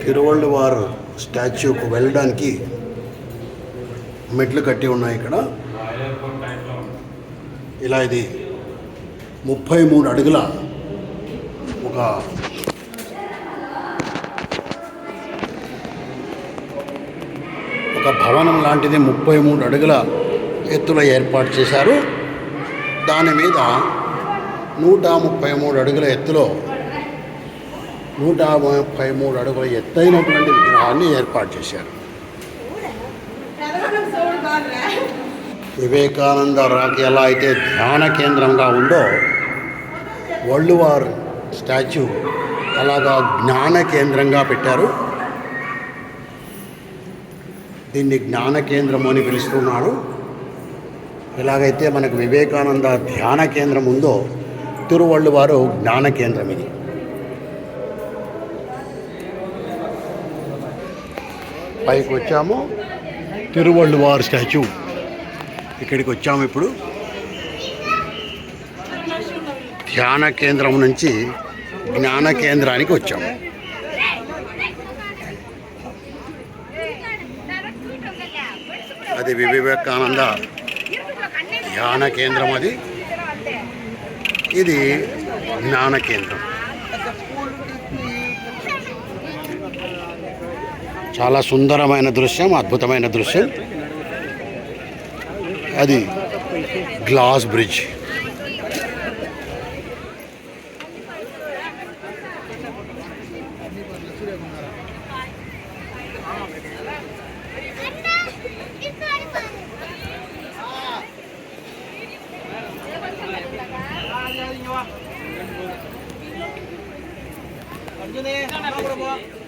తిరువళ్ళువారు స్టాచ్యూకు వెళ్ళడానికి మెట్లు కట్టి ఉన్నాయి. ఇక్కడ ఇలా ఇది 33 అడుగుల ఒక భవనం లాంటిది 33 అడుగుల ఎత్తులో ఏర్పాటు చేశారు. దాని మీద 133 అడుగుల ఎత్తులో 133 అడుగుల ఎత్తైనటువంటి విగ్రహాన్ని ఏర్పాటు చేశారు. వివేకానంద రాక్ ఎలా అయితే ధ్యాన కేంద్రంగా ఉందో వళ్ళువారు స్టాచ్యూ అలాగా జ్ఞాన కేంద్రంగా పెట్టారు. దీన్ని జ్ఞాన కేంద్రం అని పిలుస్తున్నారు. ఎలాగైతే మనకు వివేకానంద ధ్యాన కేంద్రం ఉందో తిరువళ్ళువారు జ్ఞాన కేంద్రం ఇది. పైకి వచ్చాము, తిరువళ్ళువారు స్టాచ్యూ ఇక్కడికి వచ్చాము. ఇప్పుడు ధ్యాన కేంద్రం నుంచి జ్ఞాన కేంద్రానికి వచ్చాము. అది వివేకానంద ధ్యాన కేంద్రం, అది ఇది జ్ఞాన కేంద్రం. చాలా సుందరమైన దృశ్యం, అద్భుతమైన దృశ్యం. అది గ్లాస్ బ్రిడ్జ్. अर्जुन